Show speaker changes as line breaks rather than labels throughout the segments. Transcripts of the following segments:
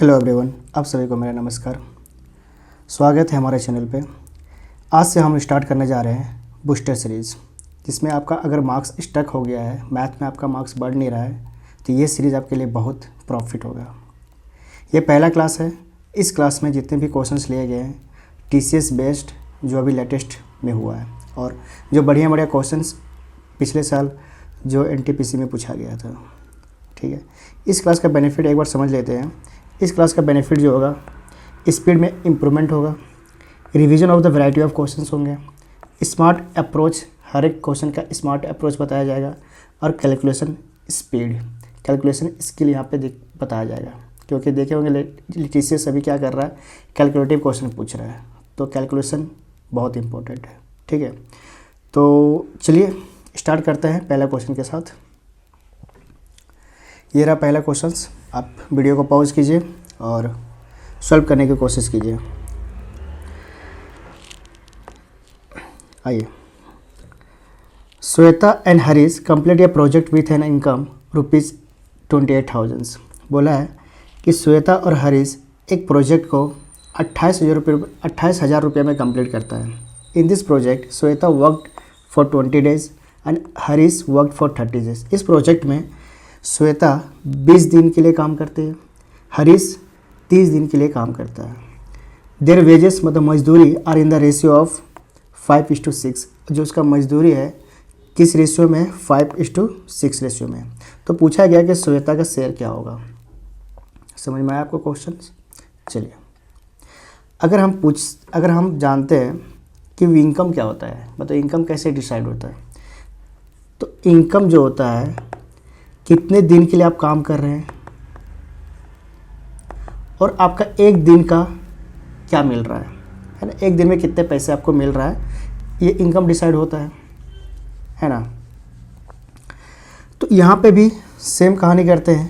Hello everyone, आप सभी को मेरा नमस्कार। स्वागत है हमारे चैनल पे। आज से हम स्टार्ट करने जा रहे हैं बूस्टर सीरीज़, जिसमें आपका अगर मार्क्स स्टक हो गया है, मैथ में आपका मार्क्स बढ़ नहीं रहा है, तो ये सीरीज़ आपके लिए बहुत प्रॉफिट होगा। ये पहला क्लास है। इस क्लास में जितने भी क्वेश्चंस लिए गए हैं TCS बेस्ड, जो अभी लेटेस्ट में हुआ है, और जो बढ़िया बढ़िया क्वेश्चंस पिछले साल जो NTPC में पूछा गया था। ठीक है, इस क्लास का बेनिफिट एक बार समझ लेते हैं। इस क्लास का बेनिफिट जो होगा, स्पीड में इम्प्रूवमेंट होगा, revision of the variety of questions होंगे, स्मार्ट अप्रोच, हर एक क्वेश्चन का स्मार्ट अप्रोच बताया जाएगा, और कैलकुलेशन स्पीड, कैलकुलेशन स्किल यहाँ पे बताया जाएगा। क्योंकि देखे होंगे TCS अभी क्या कर रहा है, कैलकुलेटिव क्वेश्चन पूछ रहा है, तो कैलकुलेशन बहुत इंपॉर्टेंट है। ठीक है, तो चलिए स्टार्ट करते हैं पहला क्वेश्चन के साथ। ये रहा पहला क्वेश्चन। आप वीडियो को पॉज कीजिए और सॉल्व करने की कोशिश कीजिए। आइए। Shweta and Harish complete A project with an income ₹28,000। बोला है कि श्वेता और हरीश एक प्रोजेक्ट को 28,000 रुपये में कंप्लीट करता है। In this project Shweta worked for 20 days and Harish worked for 30 days. इस प्रोजेक्ट में श्वेता 20 दिन के लिए काम करती है, हरीश 30 दिन के लिए काम करता है। देयर वेजेस मतलब मजदूरी are in the ratio of 5:6। जो उसका मजदूरी है किस रेशियो में, 5:6 रेशियो में। तो पूछा गया कि श्वेता का शेयर क्या होगा। समझ में आया आपको क्वेश्चन? चलिए, अगर हम जानते हैं कि इनकम क्या होता है, मतलब इनकम कैसे डिसाइड होता है, तो इनकम जो होता है कितने दिन के लिए आप काम कर रहे हैं और आपका एक दिन का क्या मिल रहा है ना, एक दिन में कितने पैसे आपको मिल रहा है, ये इनकम डिसाइड होता है ना। तो यहाँ पे भी सेम कहानी करते हैं।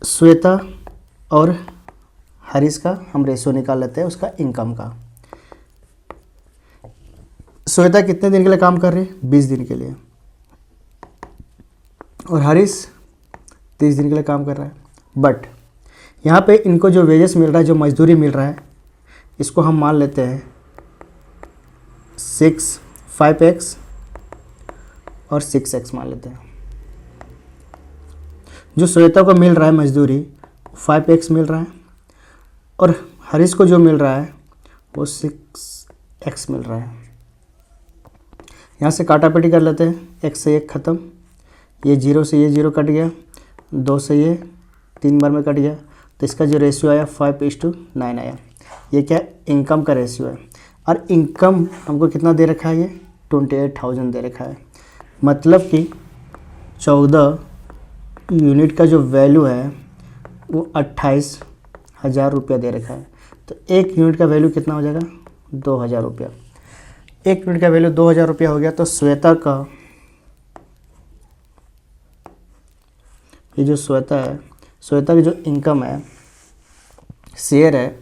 श्वेता और हरीश का हम रेशियो निकाल लेते हैं उसका इनकम का। श्वेता कितने दिन के लिए काम कर रही है? 20 दिन के लिए। और हरीश 30 दिन के लिए काम कर रहा है। बट यहाँ पे इनको जो वेजेस मिल रहा है, जो मजदूरी मिल रहा है, इसको हम मान लेते हैं 5x और 6x मान लेते हैं। जो श्वेता को मिल रहा है मजदूरी 5x मिल रहा है, और हरीश को जो मिल रहा है वो 6x मिल रहा है। यहाँ से काटापीटी कर लेते हैं, एक से एक ख़त्म, ये 0 से ये 0 कट गया, 2 से ये 3 बार में कट गया, तो इसका जो रेशियो आया 5:9 आया। ये क्या, इनकम का रेशियो है। और इनकम हमको कितना दे रखा है, ये 28,000 दे रखा है। मतलब कि 14 यूनिट का जो वैल्यू है वो 28,000 रुपया दे रखा है। तो एक यूनिट का वैल्यू कितना हो जाएगा, 2,000 रुपया। एक यूनिट का वैल्यू 2,000 रुपया हो गया। तो श्वेता का, ये जो श्वेता की जो इनकम है, शेयर है,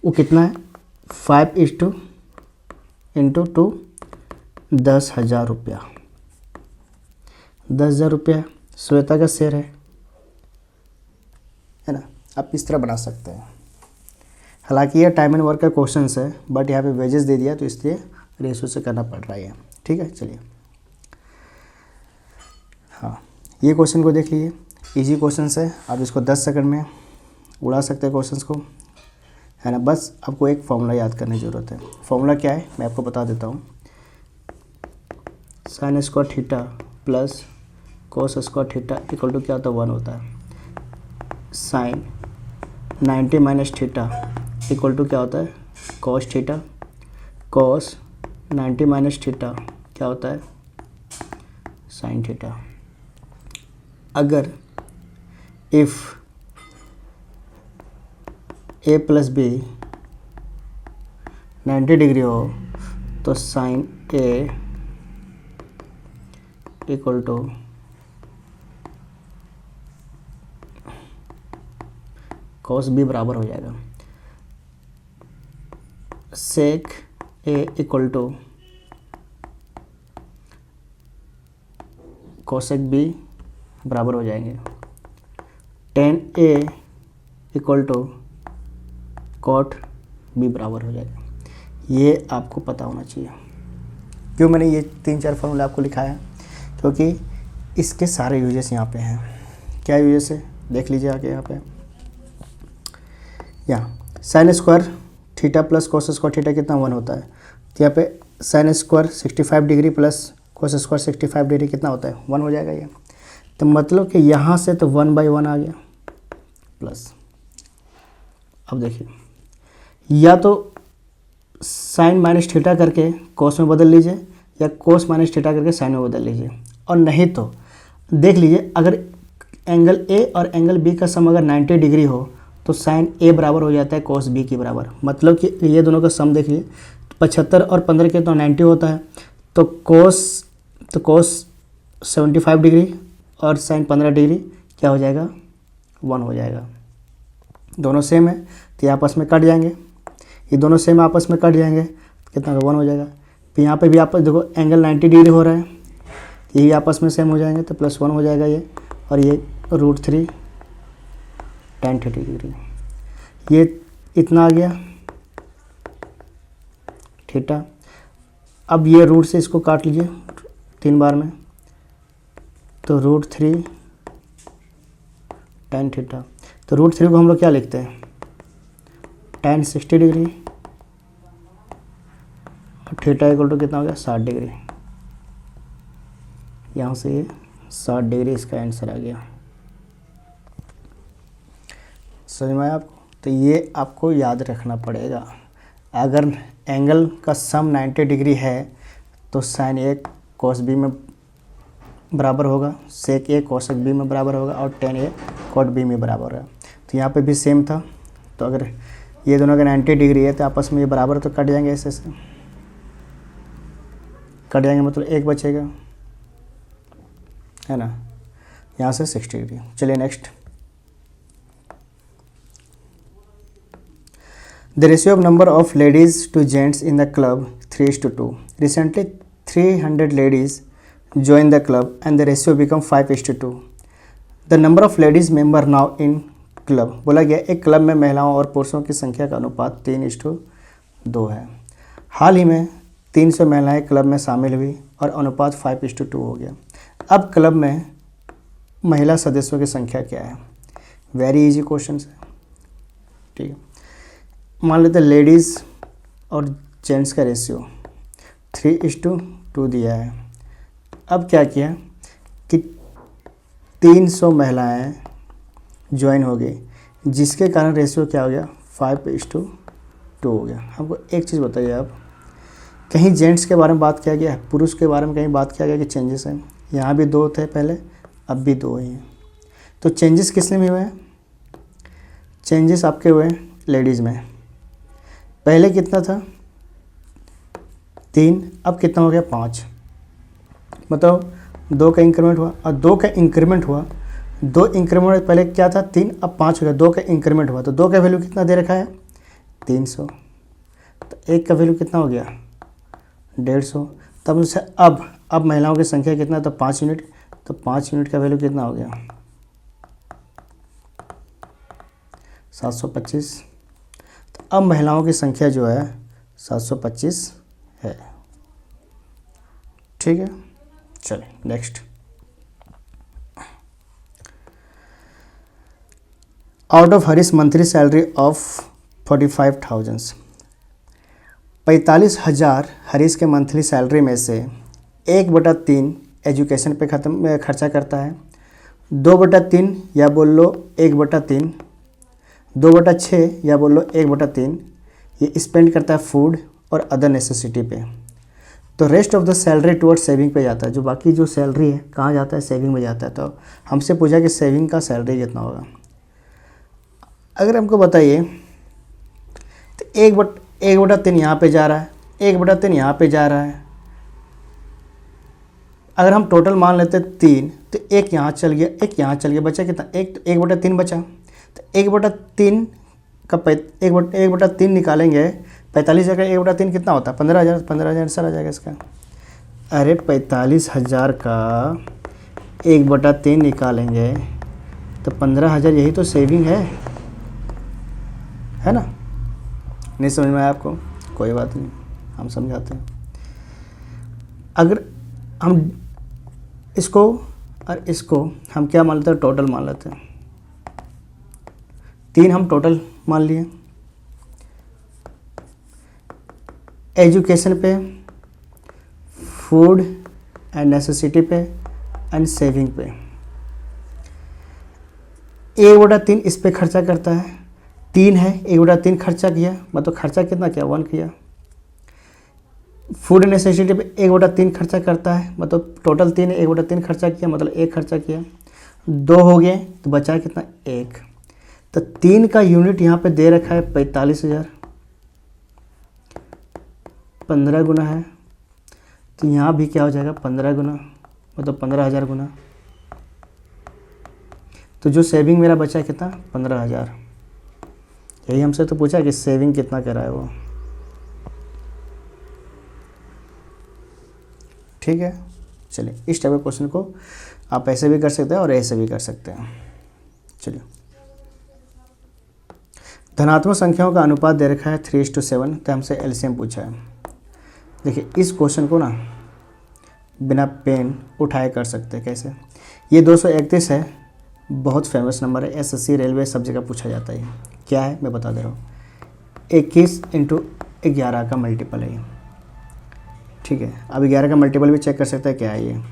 वो कितना है, 5:2 10,000 रुपया। 10,000 रुपया श्वेता का शेयर है ना। आप इस तरह बना सकते हैं। हालांकि ये टाइम एंड वर्क का क्वेश्चन है, बट यहाँ पे वेजेस दे दिया तो इसलिए रेशियो से करना पड़ रहा है। ठीक है, चलिए। हाँ, ये क्वेश्चन को देख लीजिए, इजी क्वेश्चन है। आप इसको 10 सेकंड में उड़ा सकते हैं क्वेश्चंस को, है ना। बस आपको एक फॉर्मूला याद करने की ज़रूरत है। फॉर्मूला क्या है मैं आपको बता देता हूँ। sin square theta plus cos square theta equal to क्या होता है, 1 होता है। sin 90 minus theta equal to क्या होता है, cos theta. cos 90 minus theta क्या होता है, sin थीटा। अगर if a plus B 90 degree हो तो sine a equal to cos b बराबर हो जाएगा sec a equal to cosec b बराबर हो जाएंगे tan A equal to cot B बराबर हो जाएगा। ये आपको पता होना चाहिए। क्यों मैंने ये 3-4 फॉर्मूला आपको लिखा है? क्योंकि इसके सारे यूजेस यहाँ पे हैं। क्या यूजेस है देख लीजिए आगे यहाँ पे। यहाँ sine square theta plus cos square theta कितना 1 होता है, तो यहाँ पे sine square 65 degree plus cos square 65 degree कितना होता है 1 हो जाएगा ये। तो मतलब कि यहाँ से तो 1/1 आ गया प्लस। अब देखिए या तो साइन माइनस थीटा करके कोस में बदल लीजिए या कोस माइनस थीटा करके साइन में बदल लीजिए, और नहीं तो देख लीजिए अगर एंगल ए और एंगल बी का सम अगर 90 डिग्री हो तो साइन ए बराबर हो जाता है कोस बी के बराबर। मतलब कि ये दोनों का सम देखिए 75 और 15 के तो 90 होता है, तो कोस 75 डिग्री और साइन 15 डिग्री क्या हो जाएगा 1 हो जाएगा। दोनों सेम है तो ये आपस में कट जाएंगे, ये दोनों सेम आपस में कट जाएंगे, कितना 1 हो जाएगा। फिर यहाँ पे भी आपस देखो एंगल 90 डिग्री हो रहा है, यही आपस में सेम हो जाएंगे तो +1 हो जाएगा ये, और ये √3 tan 30 डिग्री, ये इतना आ गया थीटा। अब ये रूट से इसको काट लीजिए 3 बार में, तो √3 tan थीटा। तो √3 को हम लोग क्या लिखते हैं tan 60 डिग्री, और थीटा इक्वल टू कितना हो गया 60 डिग्री। यहाँ से ये 60 डिग्री इसका आंसर आ गया। समझ में आया आपको? तो ये आपको याद रखना पड़ेगा। अगर एंगल का सम 90 डिग्री है तो साइन ए कोस बी में बराबर होगा, सेक ए कोसेक बी में बराबर होगा, और tan ए कॉट बी में बराबर होगा। तो यहाँ पे भी सेम था, तो अगर ये दोनों का 90 डिग्री है तो आपस में ये बराबर तो कट जाएंगे, ऐसे से कट जाएंगे, मतलब एक बचेगा है ना, यहाँ से 60 डिग्री। चलिए next. The ratio of number of ladies to gents in the club 3:2. Recently 300 ladies joined the club and the ratio become 5:2. The number of ladies member now in club, बोला गया एक क्लब में महिलाओं और पुरुषों की संख्या का अनुपात 3:2 है। हाल ही में 300 महिलाएं क्लब में शामिल हुई और अनुपात 5:2 हो गया। अब क्लब में महिला सदस्यों की संख्या क्या है? वेरी इजी क्वेश्चन है, ठीक है। मान लेते हैं लेडीज़ और जेंट्स का रेशियो 3:2 दिया है। अब क्या किया कि 300 महिलाएं ज्वाइन हो गई, जिसके कारण रेशियो क्या हो गया 5:2 हो गया। हमको एक चीज़ बताइए आप, कहीं जेंट्स के बारे में बात किया गया है, पुरुष के बारे में कहीं बात किया गया कि चेंजेस हैं? यहाँ भी 2 थे पहले, अब भी 2 ही हैं। तो चेंजेस किसने में हुए हैं? चेंजेस आपके हुए हैं लेडीज़ में। पहले कितना था 3, अब कितना हो गया 5, मतलब 2 का इंक्रीमेंट हुआ, और 2 का इंक्रीमेंट हुआ, 2 इंक्रीमेंट पहले क्या था 3, अब 5 हो गया, 2 का इंक्रीमेंट हुआ, तो 2 का वैल्यू कितना दे रखा है 300, तो 1 का वैल्यू कितना हो गया 150। तब उनसे अब महिलाओं की संख्या कितना, तो 5 यूनिट, तो 5 यूनिट का वैल्यू कितना हो गया 725। तो अब महिलाओं की संख्या जो है 725 है, ठीक है। चलिए next. Out of Harish monthly salary of 45,000, 45,000 Harish के मंथली सैलरी में से 1/3 एजुकेशन पे खर्चा करता है, 2/3 या बोल लो 1/3, 2/6 या बोल लो 1/3 ये स्पेंड करता है फूड और अदर नेसेसिटी पे। तो rest of the salary toward saving पे जाता है। जो बाकी जो सैलरी है कहाँ जाता है, सेविंग में जाता है। तो हमसे पूछा कि सेविंग का सैलरी कितना होगा। अगर हमको बताइए तो 1/3 यहाँ पे जा रहा है, 1/3 यहाँ पे जा रहा है। अगर हम टोटल मान लेते 3, तो 1 यहाँ चल गया, 1 यहाँ चल गया, बचा कितना 1, तो 1/3 बचा। तो 1/3 का 1/3 निकालेंगे, 45 जगह 1/3 कितना होता है 15,000, 15,000 आंसर आ जाएगा इसका। अरे 45,000 का 1/3 निकालेंगे तो 15,000 यही तो सेविंग है ना। नहीं समझ में आया आपको? कोई बात नहीं, हम समझाते हैं। अगर हम इसको और इसको हम क्या मान लेते हैं, टोटल मान लेते हैं। 3 हम टोटल मान लिए, एजुकेशन पे, फूड एंड नेसेसिटी पे एंड सेविंग पे। 1/3 इस पे खर्चा करता है, 3 है, 1/3 खर्चा किया, मतलब खर्चा कितना किया, 1 किया। फूड नेसेसिटी पे 1/3 खर्चा करता है, मतलब टोटल 3 है, 1/3 खर्चा किया, मतलब 1 खर्चा किया। 2 हो गए तो बचा कितना, 1। तो 3 का यूनिट यहाँ पे दे रखा है 45,000, 15 गुना है, तो यहाँ भी क्या हो जाएगा 15 गुना, मतलब 15,000 गुना। तो जो सेविंग मेरा बचा है कितना, 15,000। यही हमसे तो पूछा कि सेविंग कितना कर रहा है वो। ठीक है, चलिए इस टाइप के क्वेश्चन को आप ऐसे भी कर सकते हैं और ऐसे भी कर सकते हैं। चलिए, धनात्मक संख्याओं का अनुपात दे रखा है 3:7, तो हमसे एलसीएम पूछा है। देखिए इस क्वेश्चन को ना बिना पेन उठाए कर सकते हैं। कैसे? ये 231 है, बहुत फेमस नंबर है, एसएससी रेलवे सब जगह पूछा जाता है। क्या है मैं बता दे रहा हूँ, 21 × 11 का मल्टीपल है ये। ठीक है, अब 11 का मल्टीपल भी चेक कर सकते हैं क्या है ये।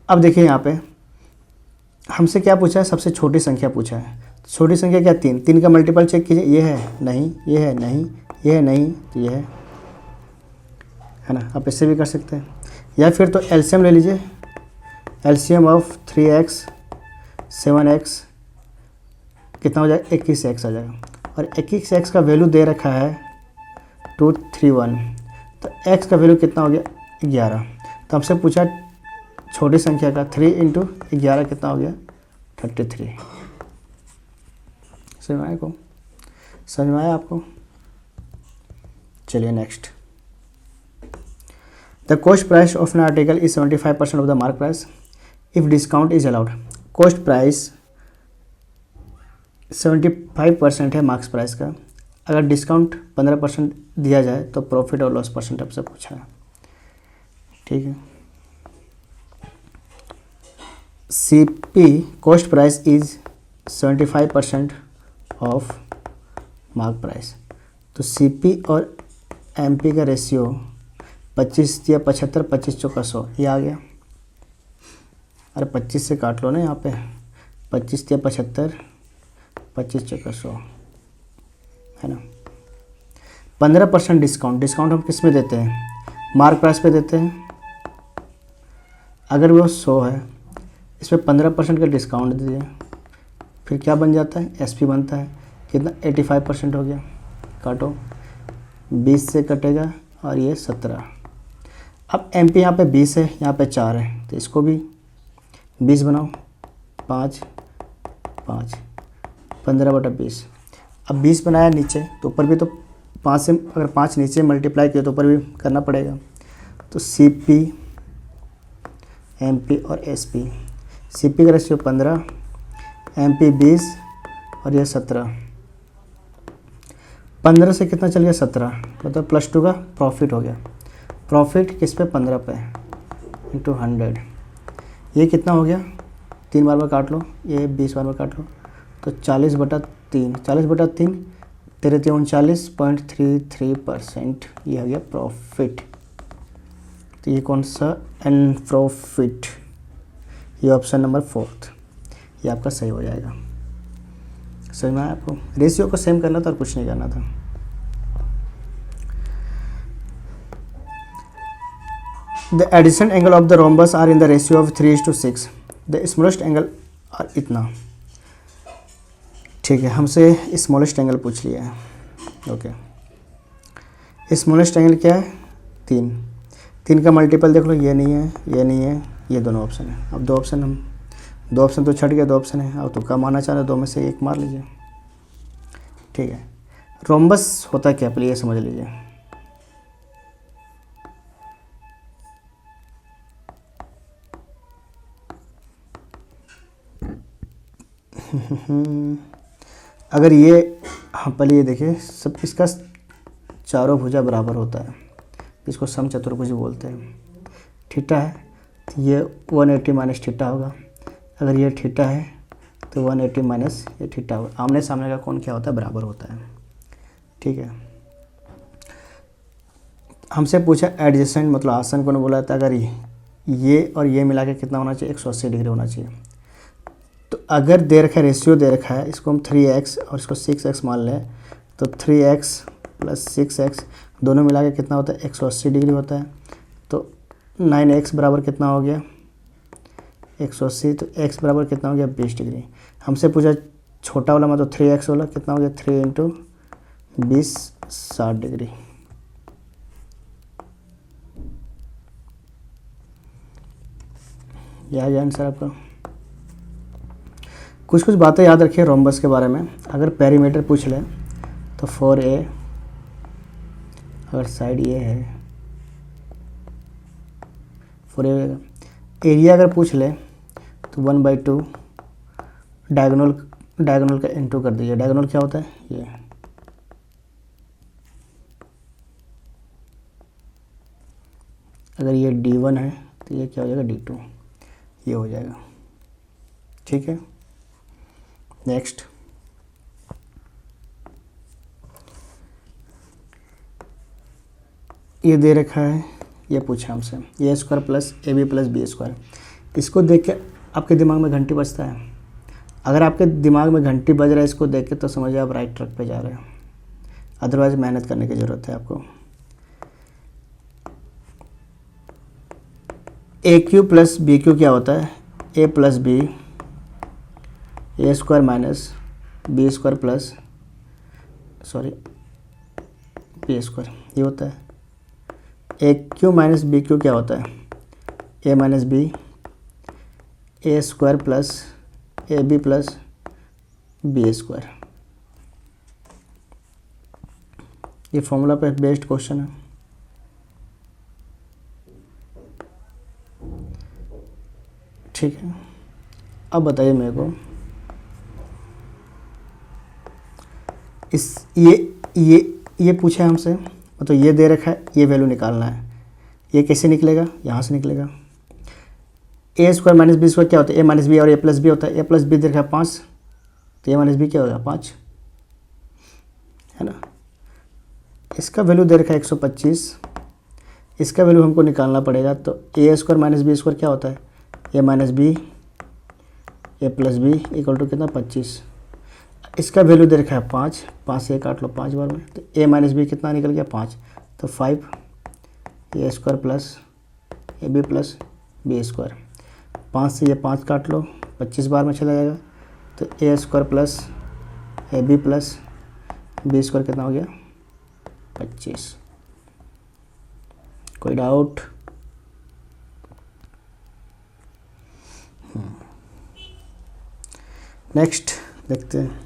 अब देखिए यहाँ पे हमसे क्या पूछा है, सबसे छोटी संख्या पूछा है। छोटी संख्या क्या, 3। 3 का मल्टीपल चेक कीजिए, ये है नहीं, ये है नहीं, ये है नहीं, तो ये है ना। आप इससे भी कर सकते हैं, या फिर तो एलसीएम ले लीजिए। एलसीएम ऑफ 3x 7x कितना हो जाएगा, 21x आ जाएगा। और 21x का वैल्यू दे रखा है 231, तो x का वैल्यू कितना हो गया, 11। तो हमसे पूछा छोटी संख्या का 3 × 11 कितना हो गया, 33। समझ में आया को? समझ में आया आपको? चलिए next. The cost price of an article is 75% of the mark price if discount is allowed. Cost price 75% है मार्क्स प्राइस का, अगर डिस्काउंट 15% दिया जाए तो प्रॉफिट और लॉस परसेंट आपसे पूछा है। ठीक है, CP cost price is 75% of mark price. तो CP और MP का रेशियो 25 या 75, 25 चौका 100, ये आ गया। अरे 25 से काट लो ना यहाँ पे, 25 या 75, 25 चौका 100 है ना। 15% डिस्काउंट, डिस्काउंट हम किस में देते हैं, मार्क प्राइस पे देते हैं। अगर वो 100 है, इसमें 15% का डिस्काउंट दीजिए, फिर क्या बन जाता है, SP बनता है। कितना, 85% हो गया। काटो, 20 से कटेगा और ये 17। अब MP यहाँ पे 20 है, यहाँ पे 4 है, तो इसको भी 20 बनाओ, 5 5 15/20। अब 20 बनाया नीचे, तो ऊपर भी तो 5 से, अगर 5 नीचे मल्टीप्लाई किया तो ऊपर भी करना पड़ेगा। तो CP MP और SP। CP का रेशियो 15, MP 20 और ये 17। 15 से कितना चल गया, 17, मतलब +2 का प्रॉफिट हो गया। प्रॉफिट किस पे, 15 पे, × 100। ये कितना हो गया, 3 बार में काट लो, ये 20 बार में काट लो, तो 40/3, 40/3, 39.33%, ये हो गया प्रॉफिट। तो ये कौन सा, एन प्रॉफिट, ये ऑप्शन नंबर 4, ये आपका सही हो जाएगा। समझ में आया आपको? रेशियो को सेम करना था और कुछ नहीं करना था। The addition angle of the rhombus are in the ratio of 3:6, the smallest angle और इतना। ठीक है, हमसे स्मॉलेस्ट एंगल पूछ लिया है। ओके, स्मॉलेस्ट एंगल क्या है, 3। 3 का मल्टीपल देख लो, ये नहीं है, ये नहीं है, ये दोनों ऑप्शन है। अब 2 ऑप्शन तो छट गया, 2 ऑप्शन है। अब तो कम आना चाह रहे, 2 में से 1 मार लीजिए। ठीक है, रोम्बस होता क्या, पहले ये समझ लीजिए। अगर ये, हाँ पहले ये देखिए, सब इसका चारों भुजा बराबर होता है, इसको समचतुर्भुज बोलते हैं। थीटा है तो ये 180 माइनस थीटा होगा। अगर ये थीटा है तो 180 माइनस ये थीटा होगा। आमने सामने का कोण क्या होता है? बराबर होता है। ठीक है, हमसे पूछा एडजेसेंट मतलब आसन कोण बोला था। अगर ये और ये मिला के कितना होना चाहिए? 180 डिग्री होना चाहिए। तो अगर दे रखा है, रेशियो दे रखा है, इसको हम 3x और इसको 6x मान लें, तो 3x प्लस 6x दोनों मिला के कितना होता है? 180 डिग्री होता है। तो 9x बराबर कितना हो गया? 180। तो x बराबर कितना हो गया? 20 डिग्री। हमसे पूछा छोटा वाला मतलब 3x वाला, कितना हो गया? 3 इंटू 20 60 डिग्री। यह आ गया आंसर आपका। कुछ कुछ बातें याद रखिए रोम्बस के बारे में। अगर पेरीमीटर पूछ ले तो 4a, अगर साइड ये है 4a। एरिया अगर पूछ ले तो 1/2 डायगोनल का इंटू कर दीजिए। डायगोनल क्या होता है? ये। अगर ये D1 है तो ये क्या हो जाएगा? D2, ये हो जाएगा। ठीक है, नेक्स्ट। ये दे रखा है, ये पूछा हमसे A square plus A B plus B square. इसको देख के आपके दिमाग में घंटी बजता है। अगर आपके दिमाग में घंटी बज रहा है इसको देख के, तो समझिए आप राइट ट्रैक पे जा रहे हैं। अदरवाइज मेहनत करने की ज़रूरत है आपको। A cube plus B cube क्या होता है? A plus B, A square minus B square plus B square, ये होता है। A cube minus B cube क्या होता है? A minus B, A square plus A B plus B square. ये फॉर्मूला पे बेस्ड क्वेश्चन है। ठीक है, अब बताइए मेरे को, ये पूछा है हमसे, तो ये दे रखा है, ये वैल्यू निकालना है। ये कैसे निकलेगा? यहाँ से निकलेगा। ए स्क्वायर माइनस बी स्क्वायर क्या होता है? ए माइनस बी और ए प्लस बी होता है। ए प्लस बी दे रखा है 5, तो ए माइनस बी क्या होगा? 5, है ना। इसका वैल्यू दे रखा है 125, इसका वैल्यू हमको निकालना पड़ेगा। तो A square minus B square क्या होता है? A minus B A plus B equal to कितना? 25। इसका वैल्यू दे रखा है 5, 5 से काट लो 5 बार में, तो ए माइनस बी कितना निकल गया? 5। तो 5 A square plus A B plus B square. 5 से ये 5 काट लो, 25 बार में चला जाएगा। तो A square plus A B plus B square कितना हो गया? 25। कोई डाउट? नेक्स्ट देखते हैं।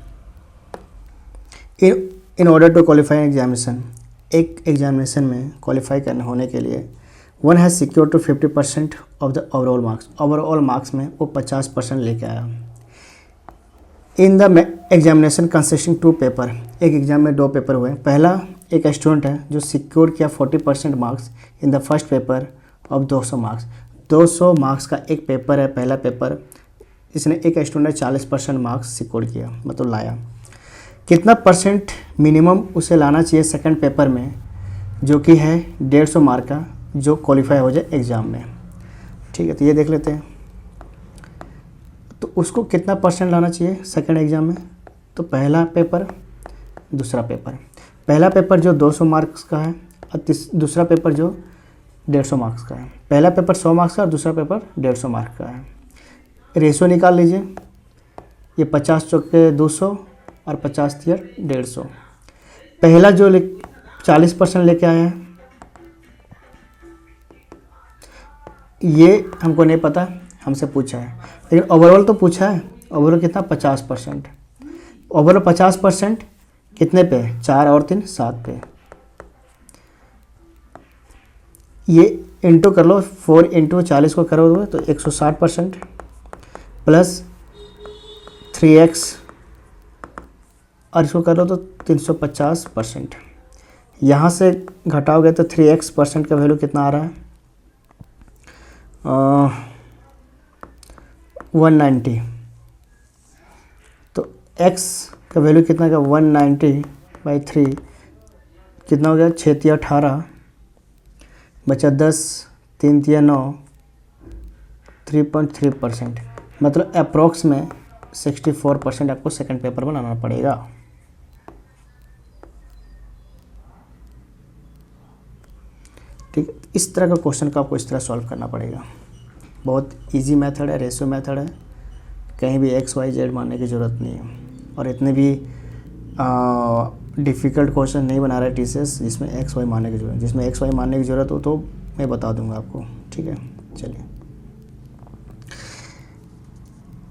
In order to qualify examination, एक एग्जामिनेशन में क्वालिफाई करने होने के लिए one has secure to 50% of the overall marks. Overall marks में वो 50% लेके आया। In the examination consisting 2 paper, एक एग्जाम में 2 पेपर हुए। पहला, एक स्टूडेंट है जो सिक्योर किया 40% marks in the first paper of 200 marks. 200 marks का एक पेपर है, पहला पेपर। इसने एक स्टूडेंट ने 40% मार्क्स सिक्योर किया, मतलब लाया। कितना परसेंट मिनिमम उसे लाना चाहिए सेकंड पेपर में, जो कि है 150 मार्क का, जो क्वालिफाई हो जाए एग्ज़ाम में। ठीक है, तो ये देख लेते हैं। तो उसको कितना परसेंट लाना चाहिए सेकंड एग्ज़ाम में? तो पहला पेपर, दूसरा पेपर। पहला पेपर जो 200 मार्क्स का है और दूसरा पेपर जो 150 मार्क्स का है। पहला पेपर 100 मार्क्स का और दूसरा पेपर 150 मार्क्स का है। रेशो निकाल लीजिए। ये 50 चौके 200 और 50 तियर 150। पहला जो 40% लेके आया है, ये हमको नहीं पता, हमसे पूछा है। लेकिन ओवरऑल तो पूछा है। ओवरऑल कितना? 50%। ओवरऑल 50% कितने पे? 4 और 3 7 पे। ये इंटू कर लो, 4 इंटू 40 को करोगे तो 160% प्लस 3x और इसको करो तो 350%। यहाँ से घटाओगे तो 3x% का वैल्यू कितना आ रहा है? 190। तो x का वैल्यू कितना का 190/3 कितना हो गया? 6 तिया 18 बचा 10, 3 तिया 9, 3.3%। मतलब अप्रोक्स में 64% आपको सेकंड पेपर बनाना पड़ेगा। ठीक है, इस तरह का क्वेश्चन का आपको इस तरह सॉल्व करना पड़ेगा। बहुत इजी मेथड है, रेशियो मेथड है, कहीं भी एक्स वाई जेड मानने की ज़रूरत नहीं है। और इतने भी डिफ़िकल्ट क्वेश्चन नहीं बना रहे टीचर्स जिसमें एक्स वाई मानने की ज़रूरत, जिसमें एक्स वाई मानने की ज़रूरत हो तो मैं बता दूंगा आपको। ठीक है, चलिए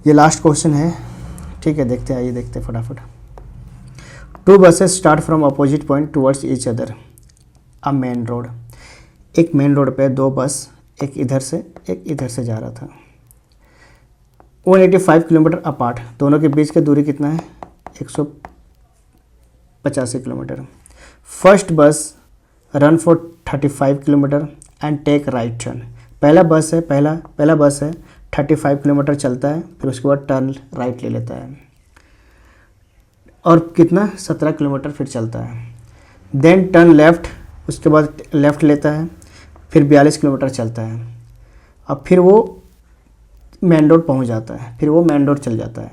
ये लास्ट क्वेश्चन है। ठीक है, देखते हैं, आइए देखते हैं फटाफट। 2 buses start from opposite point towards each other a main road. एक मेन रोड पे 2 बस, एक इधर से एक इधर से जा रहा था। 185 किलोमीटर अपार्ट, दोनों के बीच की दूरी कितना है? 185 kilometre. First bus run for 35 kilometre and take right turn. पहला बस है 35 किलोमीटर चलता है, फिर उसके बाद टर्न राइट ले लेता है और कितना 17 किलोमीटर फिर चलता है। देन टर्न लेफ़्ट, उसके बाद लेफ़्ट लेता है, फिर 42 किलोमीटर चलता है। अब फिर वो मेन रोड पहुंच जाता है, फिर वो मेन रोड चल जाता है।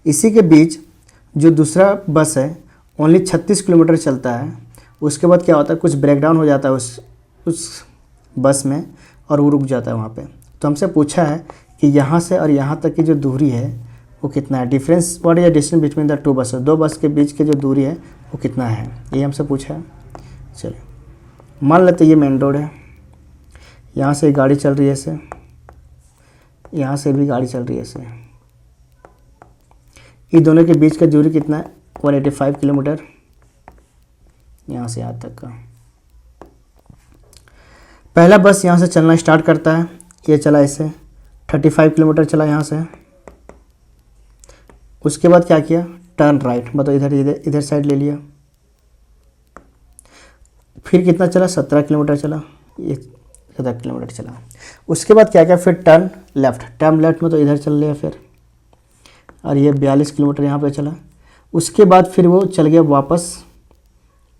इसी के बीच जो दूसरा बस है ओनली 36 किलोमीटर चलता है। उसके बाद क्या होता है, कुछ ब्रेकडाउन हो जाता है उस बस में और वो रुक जाता है वहाँ पे। तो हमसे पूछा है कि यहाँ से और यहाँ तक की जो दूरी है वो कितना है, difference what is the distance between the 2 buses, 2 बस के बीच की जो दूरी है वो कितना है, ये हमसे पूछा है। चलिए मान लेते ये मेन रोड है, यहाँ से गाड़ी चल रही है ऐसे, यहाँ से भी गाड़ी चल रही है ऐसे। ये दोनों के बीच का दूरी कितना है? 185 किलोमीटर, यहाँ से यहाँ तक का। पहला बस यहाँ से चलना स्टार्ट करता है, ये चला ऐसे 35 किलोमीटर चला यहाँ से। उसके बाद क्या किया, टर्न राइट, मतलब इधर साइड ले लिया। फिर कितना चला, 17 किलोमीटर चला, ये 17 किलोमीटर चला। उसके बाद क्या किया, फिर टर्न लेफ़्ट में तो इधर चल लिया फिर, और ये 42 किलोमीटर यहाँ पे चला। उसके बाद फिर वो चल गया वापस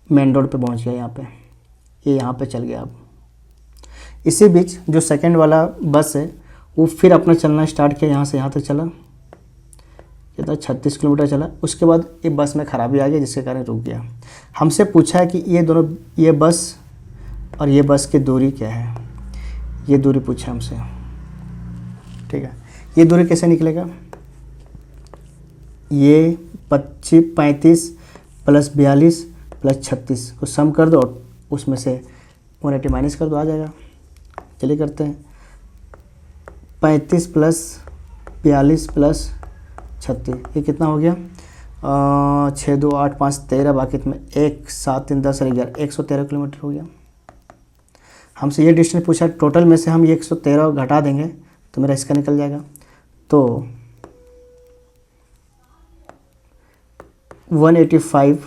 मेन रोड पे पहुँच गया, यहाँ पे ये यहाँ पे चल गया। अब इसी बीच जो सेकंड वाला बस है वो फिर अपना चलना स्टार्ट किया, यहाँ से यहाँ तक चला, कितना 36 किलोमीटर चला। उसके बाद ये बस में खराबी आ गई जिसके कारण रुक गया। हमसे पूछा है कि ये दोनों, ये बस और ये बस की दूरी क्या है, ये दूरी पूछा हमसे। ठीक है, ये दूरी कैसे निकलेगा, ये 35 प्लस 42 प्लस 36 को सम कर दो, उसमें से 180 माइनस कर दो, आ जाएगा। चलिए करते हैं, 35 प्लस 42 प्लस 36, ये कितना हो गया, 6 2 8 5 13, बाकी में 1 7 3 10 11, 113 किलोमीटर हो गया। हमसे ये डिस्टेंस पूछा, टोटल में से हम ये 113 घटा देंगे तो मेरा इसका निकल जाएगा। तो 185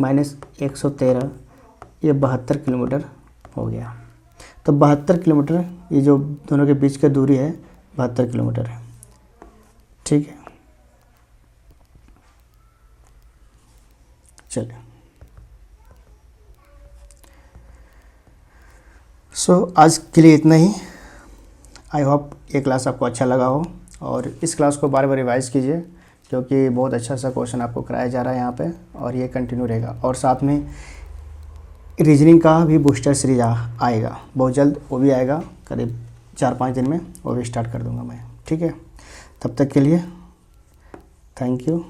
माइनस 113, ये 72 किलोमीटर हो गया। तो 72 किलोमीटर, ये जो दोनों के बीच का दूरी है 72 किलोमीटर है। ठीक है, चलिए। आज के लिए इतना ही। आई होप ये क्लास आपको अच्छा लगा हो और इस क्लास को बार बार रिवाइज कीजिए क्योंकि बहुत अच्छा सा क्वेश्चन आपको कराया जा रहा है यहाँ पे और ये कंटिन्यू रहेगा। और साथ में रीजनिंग का भी बूस्टर सीरीज आएगा बहुत जल्द, वो भी आएगा करीब 4-5 दिन में, वो भी स्टार्ट कर दूँगा मैं। ठीक है, तब तक के लिए थैंक यू।